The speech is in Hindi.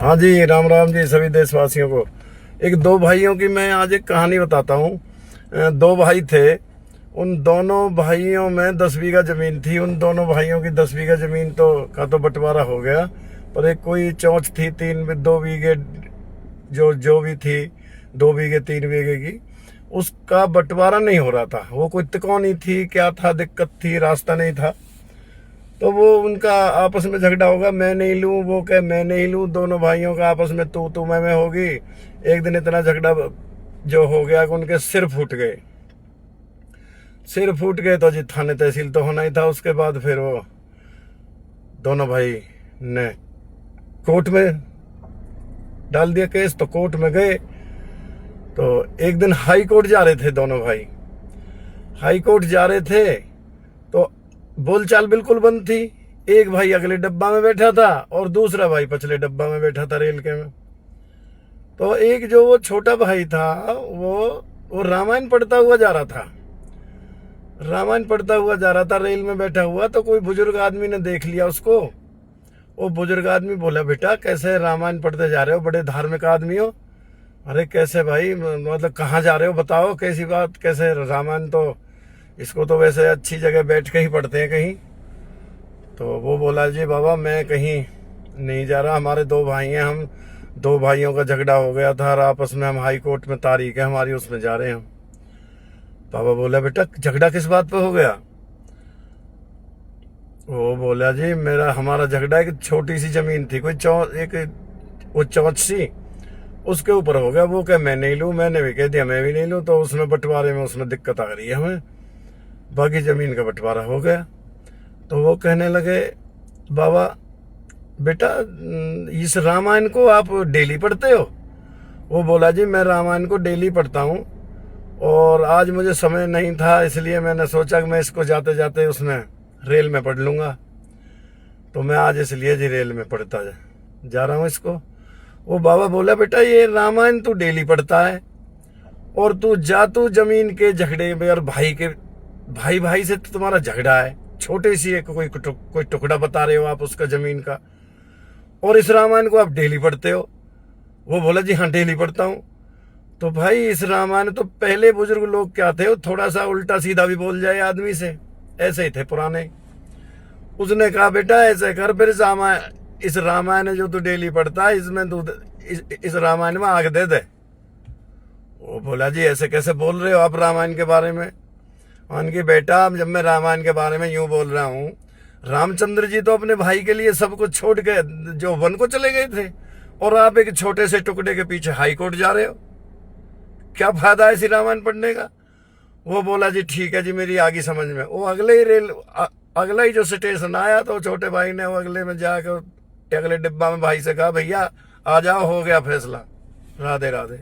हाँ जी, राम राम जी सभी देशवासियों को। एक दो भाइयों की मैं आज एक कहानी बताता हूँ। दो भाई थे। उन दोनों भाइयों में 10 बीघा जमीन थी। उन दोनों भाइयों की 10 बीघा जमीन तो बंटवारा हो गया, पर एक कोई चौंच थी 2 बीघे जो जो भी थी, 2 बीघे 3 बीघे की, उसका बंटवारा नहीं हो रहा था। वो कोई तिकोनी थी, क्या था, दिक्कत थी, रास्ता नहीं था। तो वो उनका आपस में झगड़ा होगा, मैं नहीं लूं, वो कहे मैं नहीं लूं। दोनों भाइयों का आपस में तू मैं होगी। एक दिन इतना झगड़ा जो हो गया कि उनके सिर फूट गए। सिर फूट गए तो जी थाने तहसील तो होना ही था। उसके बाद फिर वो दोनों भाई ने कोर्ट में डाल दिया केस। तो कोर्ट में गए तो एक दिन हाई कोर्ट जा रहे थे दोनों भाई। हाई कोर्ट जा रहे थे तो बोलचाल बिल्कुल बंद थी। एक भाई अगले डब्बा में बैठा था और दूसरा भाई पिछले डब्बा में बैठा था रेल के में। तो एक जो वो छोटा भाई था, वो रामायण पढ़ता हुआ जा रहा था। रामायण पढ़ता हुआ जा रहा था रेल में बैठा हुआ। तो कोई बुजुर्ग आदमी ने देख लिया उसको। वो बुजुर्ग आदमी बोला, बेटा कैसे रामायण पढ़ते जा रहे हो, बड़े धार्मिक आदमी हो। अरे कैसे भाई, मतलब कहाँ जा रहे हो, बताओ कैसी बात, कैसे रामायण, तो इसको तो वैसे अच्छी जगह बैठ के ही पढ़ते हैं कहीं। तो वो बोला, जी बाबा मैं कहीं नहीं जा रहा, हमारे दो भाई हैं, हम दो भाइयों का झगड़ा हो गया था और आपस में हम हाई कोर्ट में तारीख है हमारी, उसमें जा रहे हैं हम। बाबा बोला, बेटा झगड़ा किस बात पे हो गया। वो बोला, जी हमारा झगड़ा एक छोटी सी जमीन थी, कोई वो चौंच सी, उसके ऊपर हो गया। वो कहे मैं नहीं लूं, मैंने भी कह दिया मैं भी नहीं लूं। तो उसमें बंटवारे में उसमें दिक्कत आ रही है हमें, बाकी जमीन का बंटवारा हो गया। तो वो कहने लगे, बाबा बेटा इस रामायण को आप डेली पढ़ते हो। वो बोला, जी मैं रामायण को डेली पढ़ता हूँ और आज मुझे समय नहीं था, इसलिए मैंने सोचा कि मैं इसको जाते जाते उसमें रेल में पढ़ लूँगा। तो मैं आज इसलिए जी रेल में पढ़ता जा रहा हूँ इसको। वो बाबा बोला, बेटा ये रामायण तू डेली पढ़ता है और तू जमीन के झगड़े में, और भाई भाई से तो तुम्हारा झगड़ा है, छोटे सी एक कोई टुकड़ा बता रहे हो आप उसका जमीन का, और इस रामायण को आप डेली पढ़ते हो। वो बोला, जी हाँ डेली पढ़ता हूँ। तो भाई इस रामायण, तो पहले बुजुर्ग लोग क्या थे, वो थोड़ा सा उल्टा सीधा भी बोल जाए आदमी से, ऐसे ही थे पुराने। उसने कहा, बेटा ऐसे कर, फिर इस रामायण जो तू डेली पढ़ता है इसमें तू इस रामायण में आग दे दे। वो बोला, जी ऐसे कैसे बोल रहे हो आप रामायण के बारे में। उनकी, बेटा जब मैं रामायण के बारे में यूं बोल रहा हूँ, रामचंद्र जी तो अपने भाई के लिए सब कुछ छोड़ के जो वन को चले गए थे, और आप एक छोटे से टुकड़े के पीछे हाई कोर्ट जा रहे हो, क्या फायदा है इसी रामायण पढ़ने का। वो बोला, जी ठीक है जी, मेरी आगे समझ में। वो अगला ही जो स्टेशन आया तो छोटे भाई ने वो अगले में जाकर अगले डिब्बा में भाई से कहा, भैया आ जाओ, हो गया फैसला, राधे राधे।